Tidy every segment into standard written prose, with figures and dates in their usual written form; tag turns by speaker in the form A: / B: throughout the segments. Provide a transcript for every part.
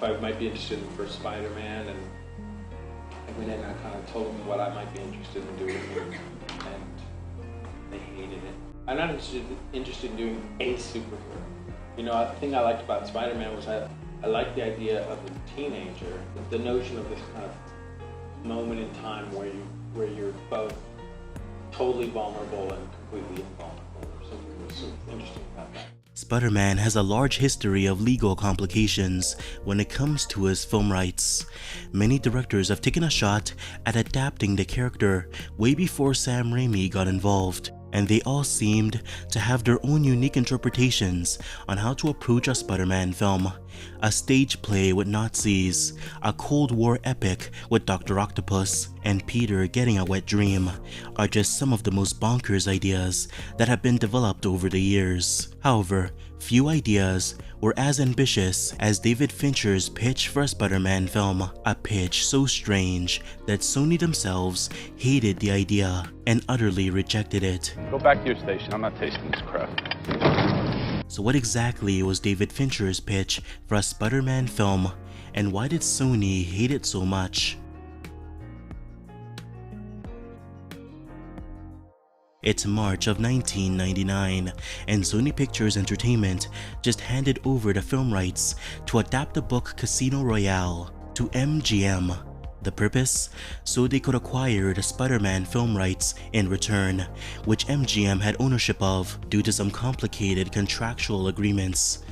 A: I might be interested in the first Spider-Man, and I went in and I kind of told them what I might be interested in doing, and they hated it. I'm not interested in doing a superhero. You know, the thing I liked about Spider-Man was I liked the idea of the teenager, the notion of this kind of moment in time where you're both totally vulnerable and completely invulnerable. Something was so interesting about that.
B: Spider-Man has a large history of legal complications when it comes to his film rights. Many directors have taken a shot at adapting the character way before Sam Raimi got involved, and they all seemed to have their own unique interpretations on how to approach a Spider-Man film. A stage play with Nazis, a Cold War epic with Dr. Octopus, and Peter getting a wet dream are just some of the most bonkers ideas that have been developed over the years. However, few ideas were as ambitious as David Fincher's pitch for a Spider-Man film, a pitch so strange that Sony themselves hated the idea and utterly rejected it.
C: Go back to your station, I'm not tasting this crap.
B: So what exactly was David Fincher's pitch for a Spider-Man film, and why did Sony hate it so much? It's March of 1999, and Sony Pictures Entertainment just handed over the film rights to adapt the book Casino Royale to MGM. The purpose? So they could acquire the Spider-Man film rights in return, which MGM had ownership of due to some complicated contractual agreements.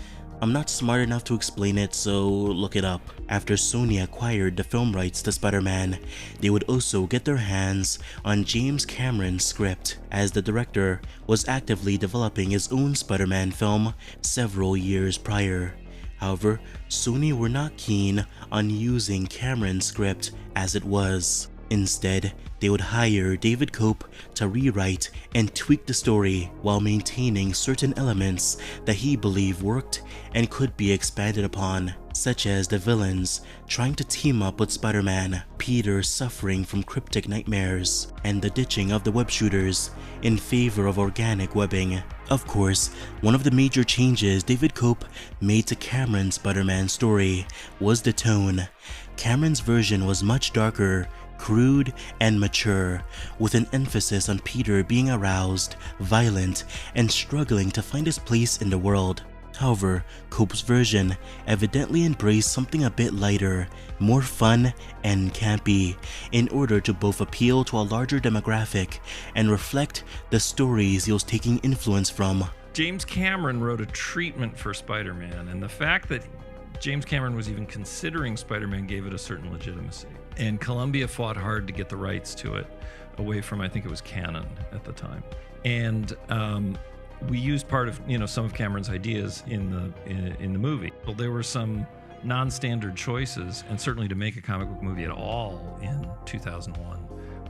B: I'm not smart enough to explain it, so look it up. After Sony acquired the film rights to Spider-Man, they would also get their hands on James Cameron's script, as the director was actively developing his own Spider-Man film several years prior. However, Sony were not keen on using Cameron's script as it was. Instead, they would hire David Koepp to rewrite and tweak the story while maintaining certain elements that he believed worked and could be expanded upon, such as the villains trying to team up with Spider-Man, Peter suffering from cryptic nightmares, and the ditching of the web shooters in favor of organic webbing. Of course, one of the major changes David Koepp made to Cameron's Spider-Man story was the tone. Cameron's version was much darker, crude, and mature, with an emphasis on Peter being aroused, violent, and struggling to find his place in the world. However, Koepp's version evidently embraced something a bit lighter, more fun and campy, in order to both appeal to a larger demographic and reflect the stories he was taking influence from.
D: James Cameron wrote a treatment for Spider-Man, and the fact that James Cameron was even considering Spider-Man gave it a certain legitimacy. And Columbia fought hard to get the rights to it away from, I think it was Canon at the time. And we used part of, some of Cameron's ideas in the movie. Well, there were some non-standard choices, and certainly to make a comic book movie at all in 2001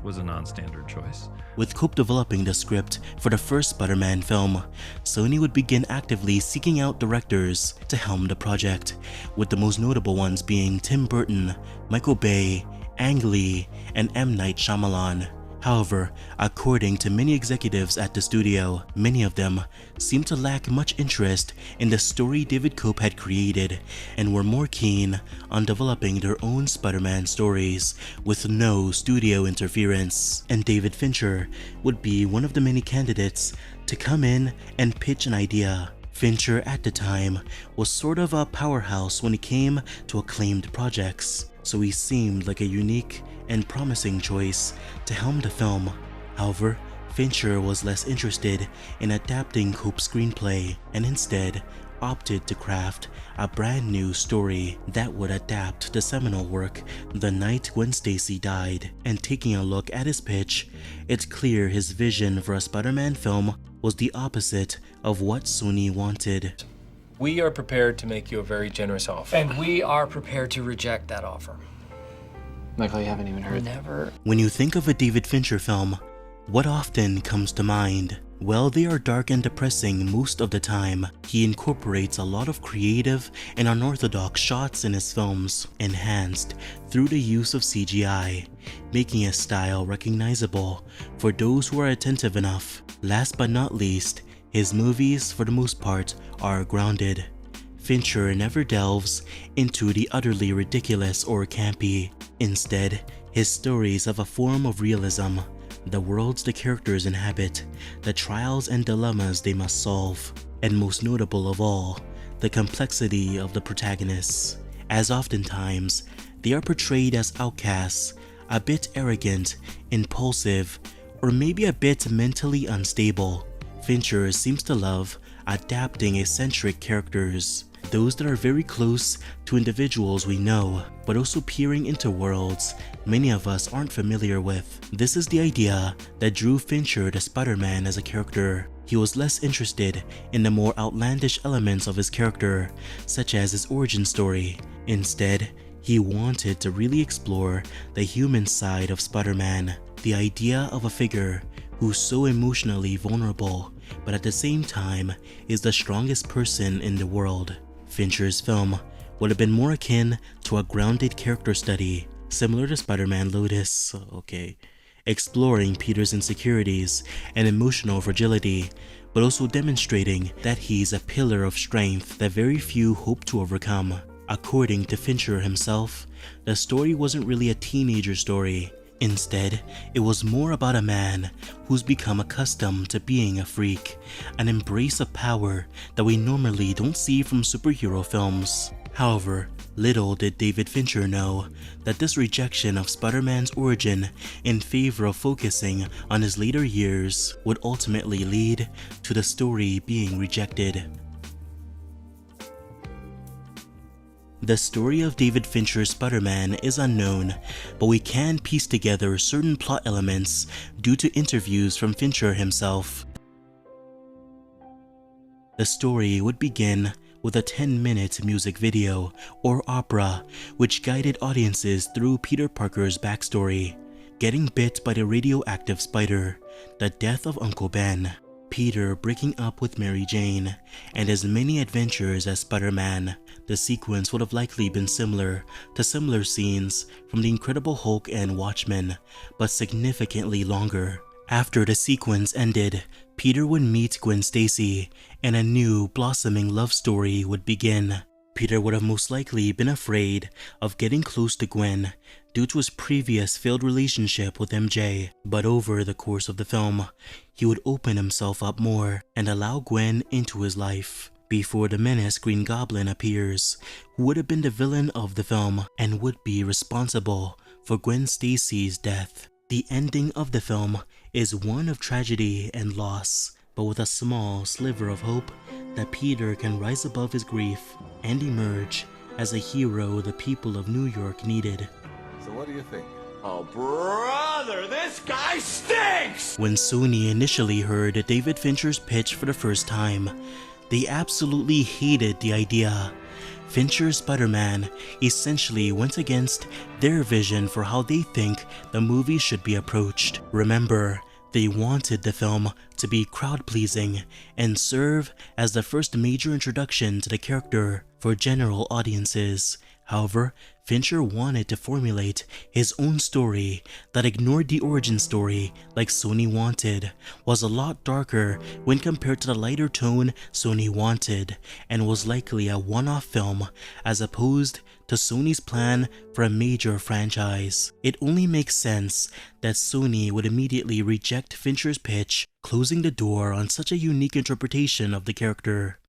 D: was a non-standard choice.
B: With Koepp developing the script for the first Spider-Man film, Sony would begin actively seeking out directors to helm the project, with the most notable ones being Tim Burton, Michael Bay, Ang Lee, and M. Night Shyamalan. However, according to many executives at the studio, many of them seemed to lack much interest in the story David Koepp had created and were more keen on developing their own Spider-Man stories with no studio interference. And David Fincher would be one of the many candidates to come in and pitch an idea. Fincher at the time was sort of a powerhouse when it came to acclaimed projects, so he seemed like a unique and promising choice to helm the film. However, Fincher was less interested in adapting Koepp's screenplay and instead opted to craft a brand new story that would adapt the seminal work The Night Gwen Stacy Died. And taking a look at his pitch, it's clear his vision for a Spider-Man film was the opposite of what Sony wanted.
E: We are prepared to make you a very generous offer.
F: And we are prepared to reject that offer.
G: Michael, you haven't even heard.
F: Never.
B: When you think of a David Fincher film, what often comes to mind? Well, they are dark and depressing most of the time. He incorporates a lot of creative and unorthodox shots in his films, enhanced through the use of CGI, making his style recognizable for those who are attentive enough. Last but not least, his movies, for the most part, are grounded. Fincher never delves into the utterly ridiculous or campy. Instead, his stories have a form of realism, the worlds the characters inhabit, the trials and dilemmas they must solve, and most notable of all, the complexity of the protagonists, as oftentimes they are portrayed as outcasts, a bit arrogant, impulsive, or maybe a bit mentally unstable. Fincher seems to love adapting eccentric characters, those that are very close to individuals we know, but also peering into worlds many of us aren't familiar with. This is the idea that drew Fincher to Spider-Man as a character. He was less interested in the more outlandish elements of his character, such as his origin story. Instead, he wanted to really explore the human side of Spider-Man, the idea of a figure who's so emotionally vulnerable, but at the same time is the strongest person in the world. Fincher's film would have been more akin to a grounded character study, similar to Spider-Man Lotus, exploring Peter's insecurities and emotional fragility, but also demonstrating that he's a pillar of strength that very few hope to overcome. According to Fincher himself, the story wasn't really a teenager story. Instead, it was more about a man who's become accustomed to being a freak, an embrace of power that we normally don't see from superhero films. However, little did David Fincher know that this rejection of Spider-Man's origin in favor of focusing on his later years would ultimately lead to the story being rejected. The story of David Fincher's Spider-Man is unknown, but we can piece together certain plot elements due to interviews from Fincher himself. The story would begin with a 10-minute music video, or opera, which guided audiences through Peter Parker's backstory, getting bit by the radioactive spider, the death of Uncle Ben, Peter breaking up with Mary Jane, and his many adventures as Spider-Man. The sequence would have likely been similar to similar scenes from The Incredible Hulk and Watchmen, but significantly longer. After the sequence ended, Peter would meet Gwen Stacy, and a new, blossoming love story would begin. Peter would have most likely been afraid of getting close to Gwen due to his previous failed relationship with MJ, but over the course of the film, he would open himself up more and allow Gwen into his life, before the menace Green Goblin appears, who would have been the villain of the film and would be responsible for Gwen Stacy's death. The ending of the film is one of tragedy and loss, but with a small sliver of hope that Peter can rise above his grief and emerge as a hero the people of New York needed.
H: So what do you think? Oh, brother, this guy stinks!
B: When Sony initially heard David Fincher's pitch for the first time, they absolutely hated the idea. Fincher's Spider-Man essentially went against their vision for how they think the movie should be approached. Remember, they wanted the film to be crowd-pleasing and serve as the first major introduction to the character for general audiences. However, Fincher wanted to formulate his own story that ignored the origin story like Sony wanted, was a lot darker when compared to the lighter tone Sony wanted, and was likely a one-off film as opposed to Sony's plan for a major franchise. It only makes sense that Sony would immediately reject Fincher's pitch, closing the door on such a unique interpretation of the character.